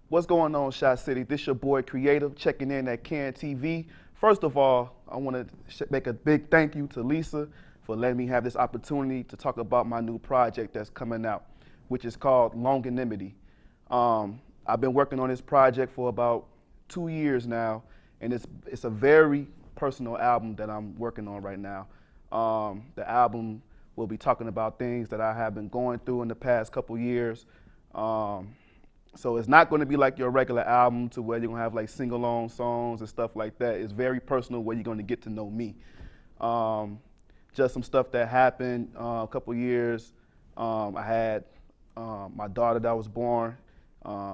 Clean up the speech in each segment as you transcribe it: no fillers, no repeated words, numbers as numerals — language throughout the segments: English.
What's going on, Shot City? This your boy Kreative checking in at Can TV. First of all, I want to make a big thank you to Lisa for letting me have this opportunity to talk about my new project that's coming out, which is called Longanimity. I've been working on this project for about 2 years now, and it's a very personal album that I'm working on right now. The album will be talking about things that I have been going through in the past couple years. So it's not going to be like your regular album to where you're going to have like sing-along songs and stuff like that. It's very personal where you're going to get to know me. Just some stuff that happened a couple years. I had my daughter that was born.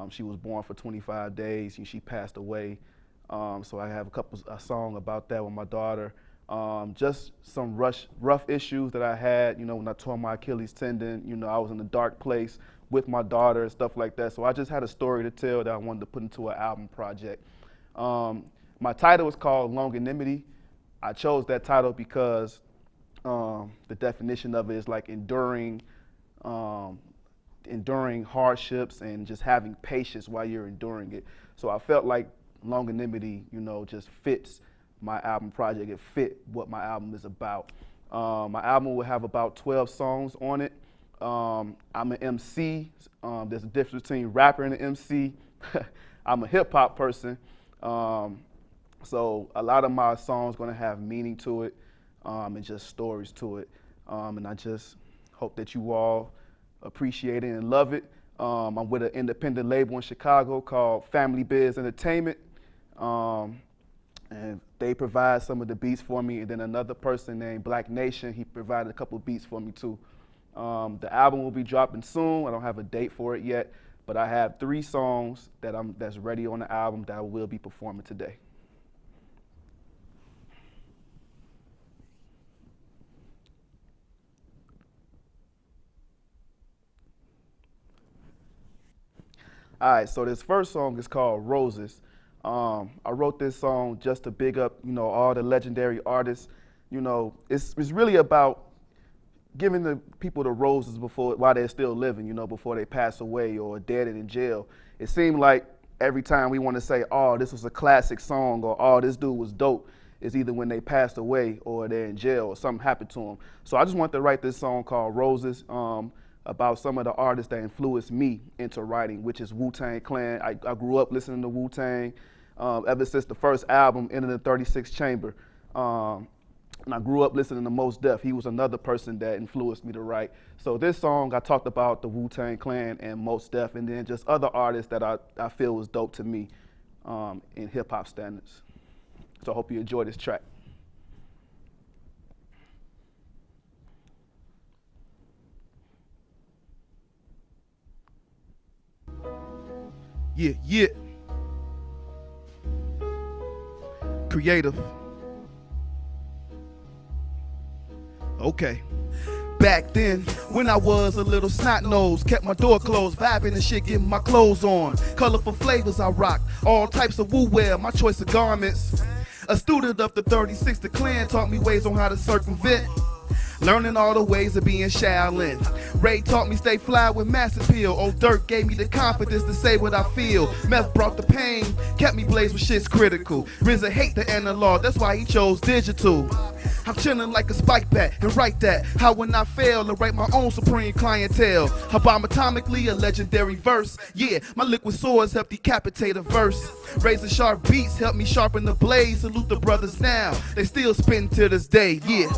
She was born for 25 days and she passed away. So I have a song about that with my daughter. Just some rough issues that I had, when I tore my Achilles tendon, I was in a dark place with my daughter and stuff like that. So I just had a story to tell that I wanted to put into an album project. My title is called Longanimity. I chose that title because the definition of it is like enduring hardships and just having patience while you're enduring it. So I felt like Longanimity, just fits my album project. It fit what my album is about. My album will have about 12 songs on it. I'm an MC. There's a difference between rapper and an MC. I'm a hip hop person. So a lot of my songs gonna have meaning to it and just stories to it. And I just hope that you all appreciate it and love it. I'm with an independent label in Chicago called Family Biz Entertainment. And they provide some of the beats for me. And then another person named Black Nation, he provided a couple beats for me too. The album will be dropping soon. I don't have a date for it yet, but I have 3 songs that's ready on the album that I will be performing today. All right, so this first song is called Roses. I wrote this song just to big up, all the legendary artists. It's really about giving the people the roses while they're still living, before they pass away or dead and in jail. It seemed like every time we want to say, oh, this was a classic song, or oh, this dude was dope, is either when they passed away or they're in jail or something happened to them. So I just wanted to write this song called Roses about some of the artists that influenced me into writing, which is Wu-Tang Clan. I grew up listening to Wu-Tang ever since the first album, Enter the 36 Chamber. And I grew up listening to Mos Def. He was another person that influenced me to write. So this song, I talked about the Wu-Tang Clan and Mos Def, and then just other artists that I feel was dope to me in hip hop standards. So I hope you enjoy this track. Yeah, yeah. Kreative. Okay. Back then, when I was a little snot nose, kept my door closed, vibing and shit, getting my clothes on. Colorful flavors I rock, all types of woo wear, my choice of garments. A student of the 36, the clan taught me ways on how to circumvent. Learning all the ways of being Shaolin. Ray taught me stay fly with mass appeal. Old Dirt gave me the confidence to say what I feel. Meth brought the pain, kept me blazed with shit's critical. RZA hate the analog, that's why he chose digital. I'm chilling like a spike bat and write that. How when I fail to write my own supreme clientele. I bomb atomically a legendary verse. Yeah, my liquid swords help decapitate a verse. Razor sharp beats help me sharpen the blade. Salute the brothers now, they still spitting to this day. Yeah.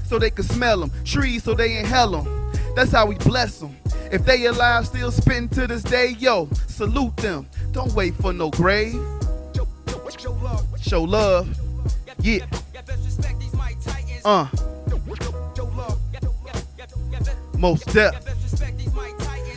So they can smell them, trees so they inhale them. That's how we bless them. If they alive, still spitting to this day, yo, salute them. Don't wait for no grave. Show love, yeah. Most Def.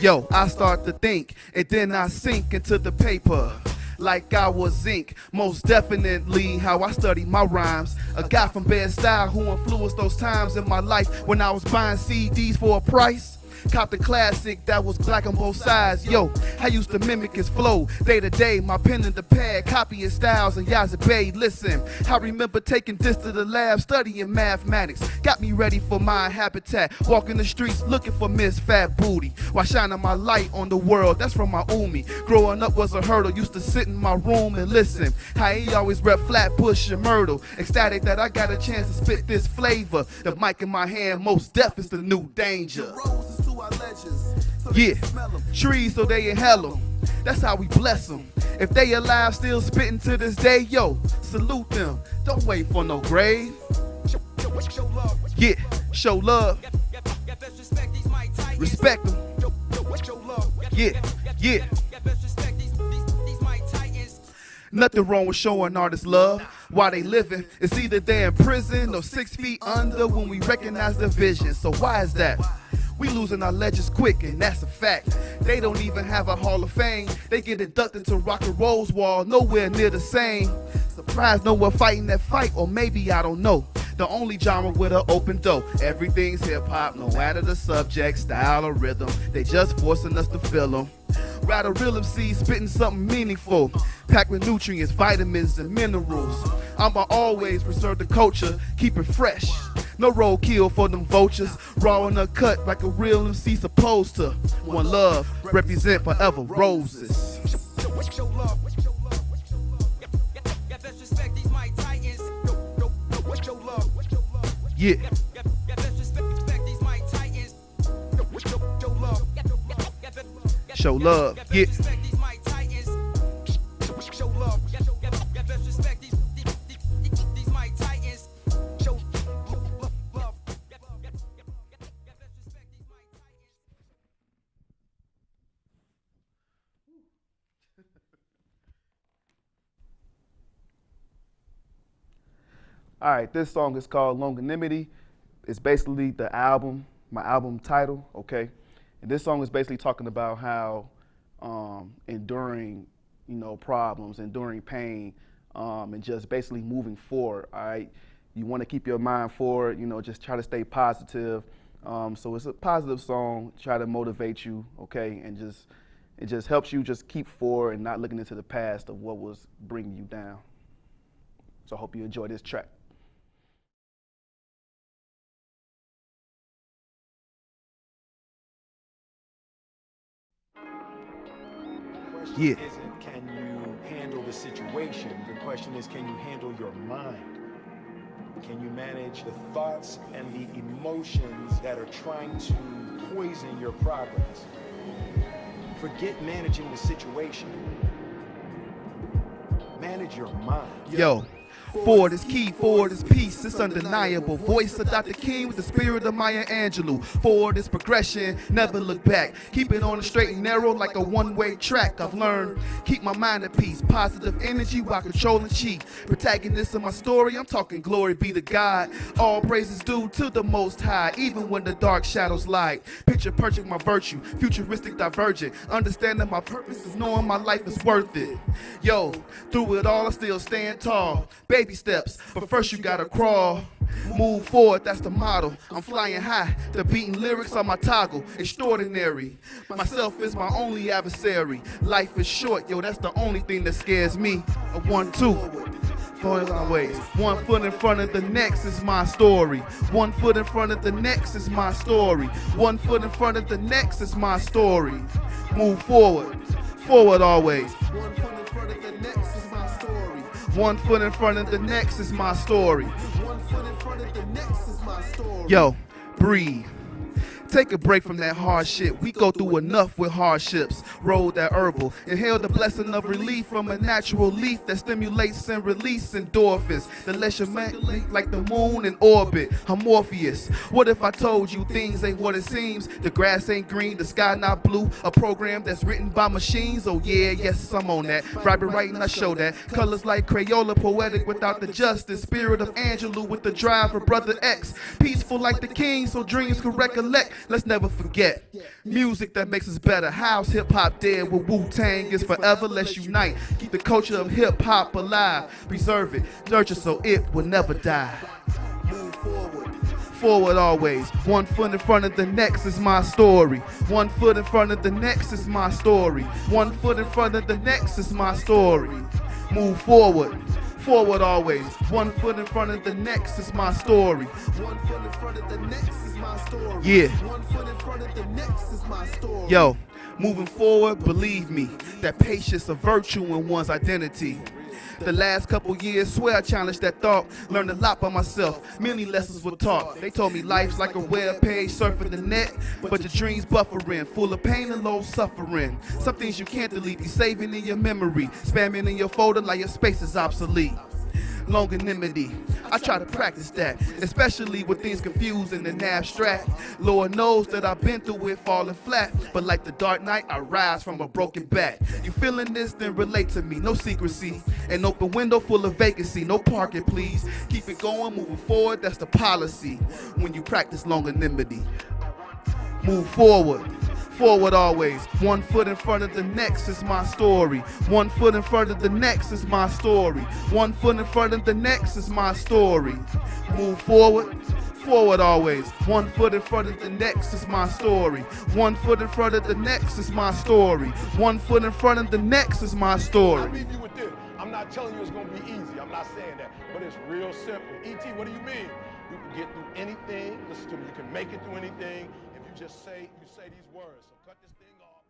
Yo, I start to think, and then I sink into the paper. Like I was ink, most definitely how I study my rhymes. A guy from Bed-Stuy who influenced those times in my life when I was buying CDs for a price. Cop the classic that was black on both sides. Yo, I used to mimic his flow day to day. My pen in the pad, copying styles and Yazzie Bey. Listen, I remember taking this to the lab, studying mathematics. Got me ready for my habitat. Walking the streets looking for Miss Fat Booty while shining my light on the world. That's from my Umi. Growing up was a hurdle. Used to sit in my room and listen. How he always rep Flatbush and Myrtle. Ecstatic that I got a chance to spit this flavor. The mic in my hand, most deaf is the new danger. Yeah, trees so they inhale them. That's how we bless them. If they alive still spitting to this day, yo, salute them. Don't wait for no grave. Yeah, show love. Respect them. Yeah, yeah. Nothing wrong with showing artists love while they living. It's either they're in prison or 6 feet under when we recognize their vision. So why is that? We losing our legends quick, and that's a fact. They don't even have a Hall of Fame. They get inducted to Rock and Roll's wall, nowhere near the same. Surprised no one fighting that fight, or maybe I don't know. The only genre with an open door. Everything's hip-hop, no matter the subject, style, or rhythm. They just forcing us to feel them. Ride a real MC spitting something meaningful, packed with nutrients, vitamins, and minerals. I'ma always preserve the culture, keep it fresh. No roadkill for them vultures, raw and uncut like a real MC supposed to. One love, represent forever roses. Yeah. Show love, yeah. All right, this song is called Longanimity. It's basically the album, my album title, okay? And this song is basically talking about how enduring, problems, enduring pain, and just basically moving forward, all right? You want to keep your mind forward, just try to stay positive. So it's a positive song, try to motivate you, okay? And it just helps you just keep forward and not looking into the past of what was bringing you down. So I hope you enjoy this track. Yeah. Isn't can you handle the situation? The question is, can you handle your mind? Can you manage the thoughts and the emotions that are trying to poison your progress? Forget managing the situation. Manage your mind. Yo. Forward is key, forward is peace, it's undeniable. Voice of Dr. King with the spirit of Maya Angelou. Forward is progression, never look back. Keep it on the straight and narrow like a one-way track. I've learned, keep my mind at peace. Positive energy while controlling chi. Protagonist of my story, I'm talking glory be to God. All praises due to the Most High, even when the dark shadows lie. Picture purging my virtue, futuristic divergent. Understanding my purpose is knowing my life is worth it. Yo, through it all I still stand tall. Baby steps, but first you gotta crawl. Move forward, that's the motto. I'm flying high, the beating lyrics on my toggle. Extraordinary, myself is my only adversary. Life is short, yo, that's the only thing that scares me. A 1-2. Ways. 1 foot in front of the next is my story. 1 foot in front of the next is my story. 1 foot in front of the next is my story. Move forward, forward always. 1 foot in front of the next is my story. 1 foot in front of the next is my story. 1 foot in front of the next is my story. Yo, breathe. Take a break from that hard shit. We go through enough with hardships. Roll that herbal. Inhale the blessing of relief from a natural leaf that stimulates and releases endorphins. That lets you make like the moon in orbit. I'm Morpheus. What if I told you things ain't what it seems? The grass ain't green, the sky not blue. A program that's written by machines. Oh yeah, yes, I'm on that. Vibrant writing, I show that. Colors like Crayola, poetic without the justice. Spirit of Angelou with the drive for Brother X. Peaceful like the king, so dreams can recollect. Let's never forget music that makes us better. How's hip-hop dead with Wu-Tang is forever? Let's unite. Keep the culture of hip-hop alive. Preserve it, nurture so it will never die. Move forward, Forward always, 1 foot in front of the next is my story. 1 foot in front of the next is my story. 1 foot in front of the next is my story. Move forward, forward always. 1 foot in front of the next is my story. 1 foot in front of the next is my story. Yeah. 1 foot in front of the next is my story. Yo, moving forward, believe me, that patience a virtue in one's identity. The last couple years, swear I challenged that thought. Learned a lot by myself, many lessons were taught. They told me life's like a web page, surfing the net, but your dreams buffering, full of pain and low suffering. Some things you can't delete, be saving in your memory, spamming in your folder like your space is obsolete. Longanimity, I try to practice that, especially with things confusing and abstract. Lord knows that I've been through it falling flat, but like the dark night, I rise from a broken bat. You feeling this, then relate to me, no secrecy. An open window full of vacancy, no parking please. Keep it going, moving forward, that's the policy when you practice longanimity. Move forward. Forward always, 1 foot in front of the next is my story. 1 foot in front of the next is my story. 1 foot in front of the next is my story. Move forward, forward always. 1 foot in front of the next is my story. 1 foot in front of the next is my story. 1 foot in front of the next is my story. I'll leave you with this. I'm not telling you it's going to be easy. I'm not saying that. But it's real simple. E.T., what do you mean? You can get through anything. Listen to me. You can make it through anything if you just say these words. So cut this thing off.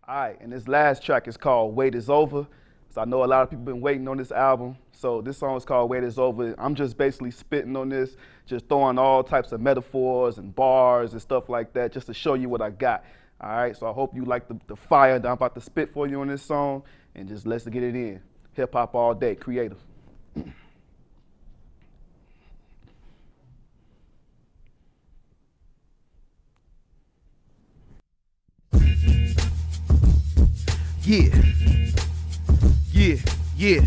All right, and this last track is called Wait Is Over. So I know a lot of people been waiting on this album. So this song is called Wait Is Over. I'm just basically spitting on this, just throwing all types of metaphors and bars and stuff like that just to show you what I got. All right, so I hope you like the fire that I'm about to spit for you on this song, and just let's get it in. Hip hop all day, creative. Yeah, yeah, yeah.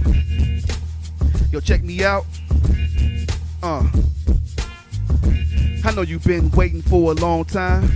Yo, check me out. I know you've been waiting for a long time.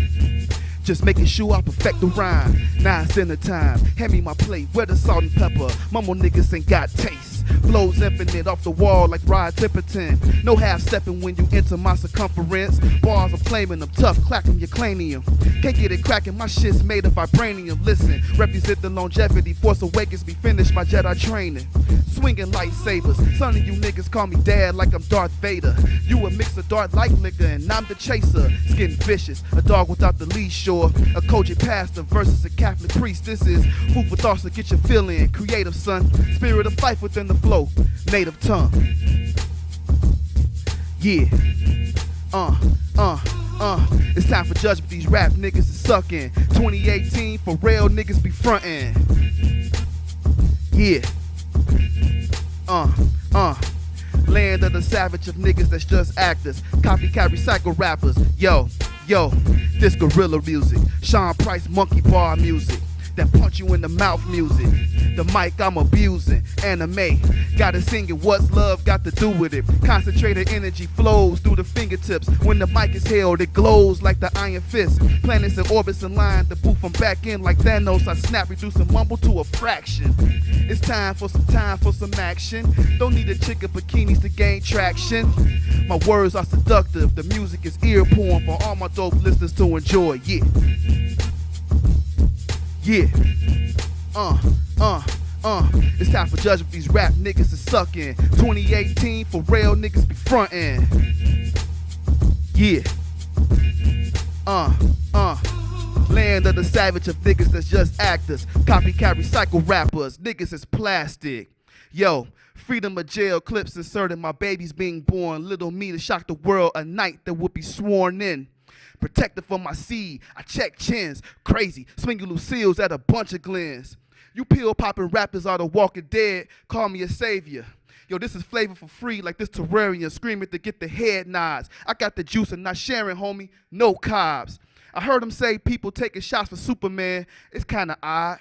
Just making sure I perfect the rhyme. 9 cent time. Hand me my plate, where the salt and pepper. Mumble niggas ain't got taste. Flows infinite off the wall like Rod Tipperton. No half stepping when you enter my circumference. Bars I'm claiming them tough, clacking your cranium. Can't get it cracking, my shit's made of vibranium. Listen, represent the longevity. Force Awakens be finished my Jedi training. Swinging lightsabers. Some of you niggas call me dad like I'm Darth Vader. You a mix of Darth like nigga and I'm the chaser. Skin vicious, a dog without the leash shore. A Koji pastor versus a Catholic priest. This is food for thoughts to get your feeling. Creative, son. Spirit of life within the flow. Native tongue. Yeah. It's time for judgment. These rap niggas is sucking. 2018 for real niggas be frontin'. Yeah. Land of the savage of niggas that's just actors. Copycat recycle rappers. Yo, this gorilla music. Sean Price monkey bar music. That punch you in the mouth music. The mic I'm abusing. Anime. Gotta sing it. What's love got to do with it? Concentrated energy flows through the fingertips. When the mic is held, it glows like the iron fist. Planets and orbits align. The booth I'm back in like Thanos. I snap, reduce and mumble to a fraction. It's time for some action. Don't need a chick in bikinis to gain traction. My words are seductive. The music is ear porn for all my dope listeners to enjoy. Yeah. Yeah. It's time for judgment. These rap niggas is sucking. 2018 for real niggas be frontin'. Yeah. Land of the savage of niggas that's just actors. Copycat recycle rappers. Niggas is plastic. Yo, freedom of jail clips inserted. My baby's being born. Little me to shock the world. A night that would be sworn in. Protected for my seed. I check chins. Crazy. Swinging Lucille's at a bunch of glens. You pill popping rappers are the walking dead. Call me a savior. Yo, this is flavor for free like this terrarium. Screaming to get the head nods. I got the juice and not sharing, homie. No cobs. I heard him say people taking shots for Superman. It's kinda odd.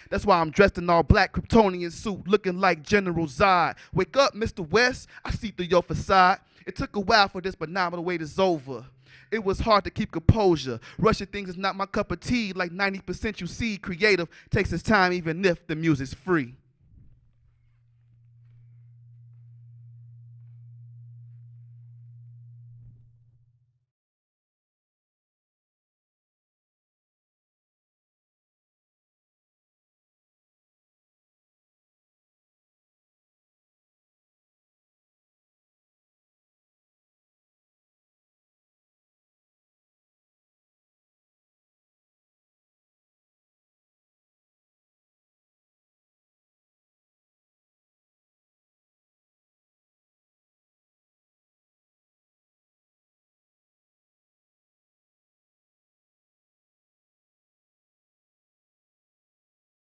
That's why I'm dressed in all black Kryptonian suit, looking like General Zod. Wake up, Mr. West. I see through your facade. It took a while for this, but now the wait is over. It was hard to keep composure. Rushing things is not my cup of tea. Like 90% you see, creative takes its time even if the music's free.